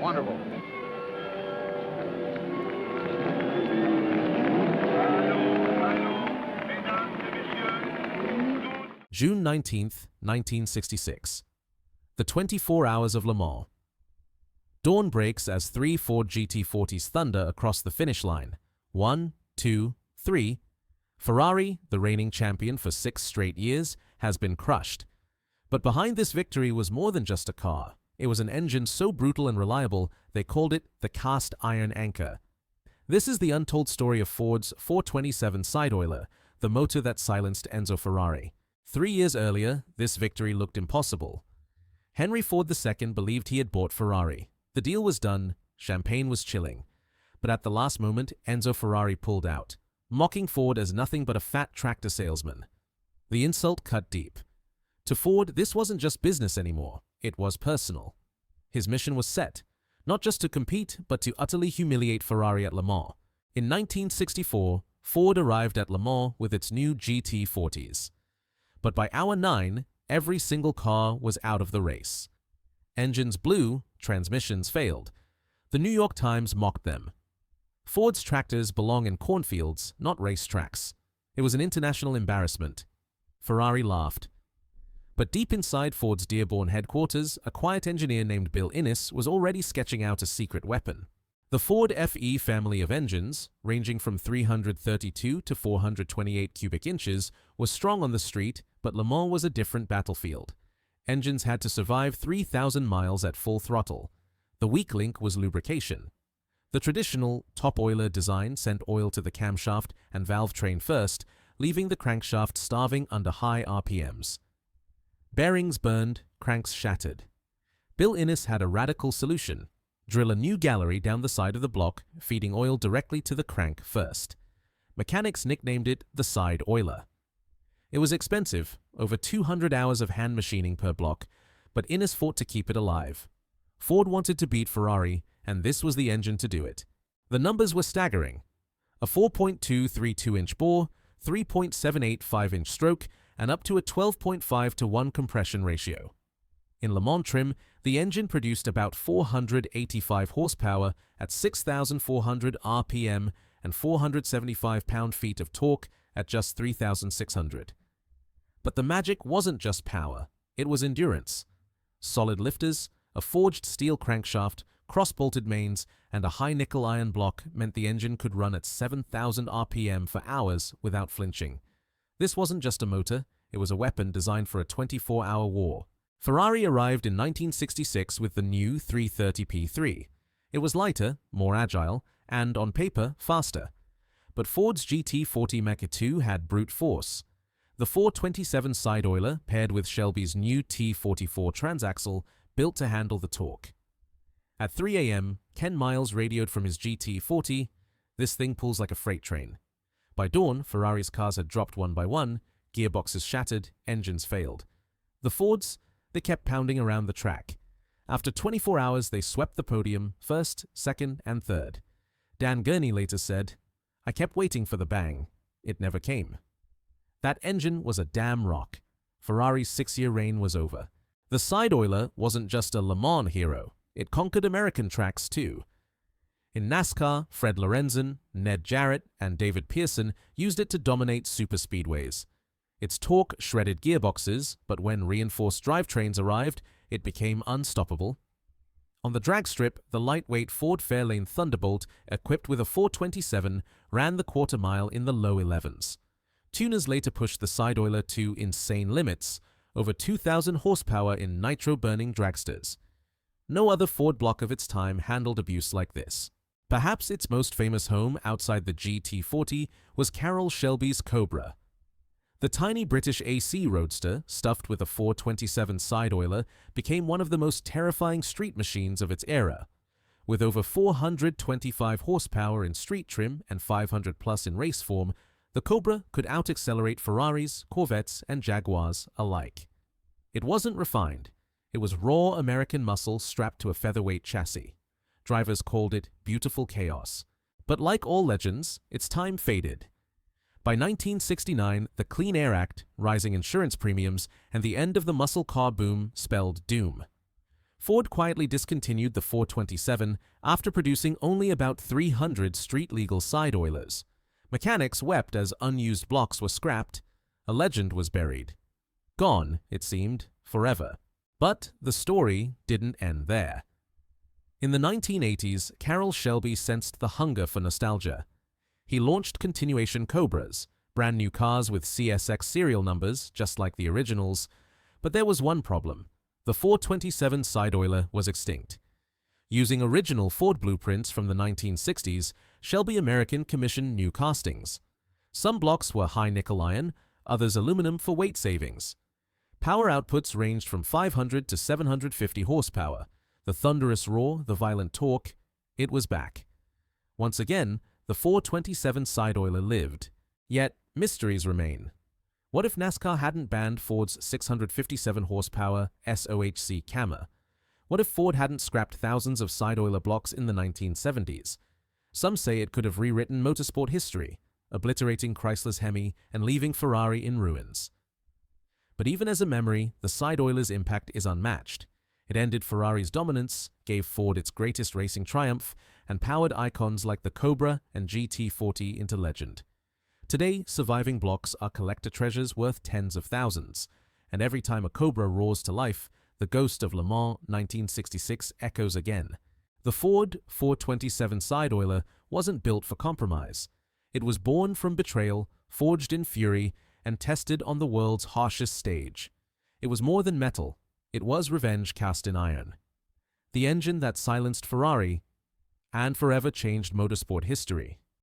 Wonderful. June 19, 1966. The 24 Hours of Le Mans. Dawn breaks as three Ford GT40s thunder across the finish line. 1, 2, 3. Ferrari, the reigning champion for 6 straight years, has been crushed. But behind this victory was more than just a car. It was an engine so brutal and reliable, they called it the cast iron anchor. This is the untold story of Ford's 427 side-oiler, the motor that silenced Enzo Ferrari. 3 years earlier, this victory looked impossible. Henry Ford II believed he had bought Ferrari. The deal was done, champagne was chilling. But at the last moment, Enzo Ferrari pulled out, mocking Ford as nothing but a fat tractor salesman. The insult cut deep. To Ford, this wasn't just business anymore, it was personal. His mission was set, not just to compete, but to utterly humiliate Ferrari at Le Mans. In 1964, Ford arrived at Le Mans with its new GT40s. But by hour 9, every single car was out of the race. Engines blew, transmissions failed. The New York Times mocked them. Ford's tractors belong in cornfields, not racetracks. It was an international embarrassment. Ferrari laughed. But deep inside Ford's Dearborn headquarters, a quiet engineer named Bill Innes was already sketching out a secret weapon. The Ford FE family of engines, ranging from 332 to 428 cubic inches, was strong on the street, but Le Mans was a different battlefield. Engines had to survive 3,000 miles at full throttle. The weak link was lubrication. The traditional top-oiler design sent oil to the camshaft and valve train first, leaving the crankshaft starving under high RPMs. Bearings burned, cranks shattered. Bill Innes had a radical solution. Drill a new gallery down the side of the block, feeding oil directly to the crank first. Mechanics nicknamed it the side oiler. It was expensive, over 200 hours of hand machining per block, but Innes fought to keep it alive. Ford wanted to beat Ferrari, and this was the engine to do it. The numbers were staggering. A 4.232-inch bore, 3.785-inch stroke, and up to a 12.5 to 1 compression ratio. In Le Mans trim, the engine produced about 485 horsepower at 6,400 RPM and 475 pound-feet of torque at just 3,600. But the magic wasn't just power, it was endurance. Solid lifters, a forged steel crankshaft, cross-bolted mains, and a high nickel iron block meant the engine could run at 7,000 RPM for hours without flinching. This wasn't just a motor, it was a weapon designed for a 24-hour war. Ferrari arrived in 1966 with the new 330 P3. It was lighter, more agile, and, on paper, faster. But Ford's GT40 Mk II had brute force. The 427 side-oiler, paired with Shelby's new T44 transaxle, built to handle the torque. At 3 a.m., Ken Miles radioed from his GT40, "This thing pulls like a freight train." By dawn, Ferrari's cars had dropped one by one, gearboxes shattered, engines failed. The Fords, they kept pounding around the track. After 24 hours, they swept the podium, first, second, and third. Dan Gurney later said, "I kept waiting for the bang. It never came." That engine was a damn rock. Ferrari's 6-year reign was over. The side-oiler wasn't just a Le Mans hero. It conquered American tracks too. In NASCAR, Fred Lorenzen, Ned Jarrett, and David Pearson used it to dominate superspeedways. Its torque shredded gearboxes, but when reinforced drivetrains arrived, it became unstoppable. On the drag strip, the lightweight Ford Fairlane Thunderbolt, equipped with a 427, ran the quarter-mile in the low 11s. Tuners later pushed the side-oiler to insane limits, over 2,000 horsepower in nitro-burning dragsters. No other Ford block of its time handled abuse like this. Perhaps its most famous home outside the GT40 was Carroll Shelby's Cobra. The tiny British AC roadster, stuffed with a 427 side-oiler, became one of the most terrifying street machines of its era. With over 425 horsepower in street trim and 500 plus in race form, the Cobra could out-accelerate Ferraris, Corvettes, and Jaguars alike. It wasn't refined. It was raw American muscle strapped to a featherweight chassis. Drivers called it beautiful chaos. But like all legends, its time faded. By 1969, the Clean Air Act, rising insurance premiums, and the end of the muscle car boom spelled doom. Ford quietly discontinued the 427 after producing only about 300 street-legal side oilers. Mechanics wept as unused blocks were scrapped. A legend was buried. Gone, it seemed, forever. But the story didn't end there. In the 1980s, Carroll Shelby sensed the hunger for nostalgia. He launched continuation Cobras, brand new cars with CSX serial numbers, just like the originals. But there was one problem. The 427 side oiler was extinct. Using original Ford blueprints from the 1960s, Shelby American commissioned new castings. Some blocks were high nickel iron, others aluminum for weight savings. Power outputs ranged from 500 to 750 horsepower. The thunderous roar, the violent torque, it was back. Once again, the 427 side oiler lived. Yet, mysteries remain. What if NASCAR hadn't banned Ford's 657 horsepower SOHC cammer? What if Ford hadn't scrapped thousands of side oiler blocks in the 1970s? Some say it could have rewritten motorsport history, obliterating Chrysler's Hemi and leaving Ferrari in ruins. But even as a memory, the side oiler's impact is unmatched. It ended Ferrari's dominance, gave Ford its greatest racing triumph, and powered icons like the Cobra and GT40 into legend. Today, surviving blocks are collector treasures worth tens of thousands, and every time a Cobra roars to life, the ghost of Le Mans 1966 echoes again. The Ford 427 side oiler wasn't built for compromise. It was born from betrayal, forged in fury, and tested on the world's harshest stage. It was more than metal. It was revenge cast in iron. The engine that silenced Ferrari and forever changed motorsport history.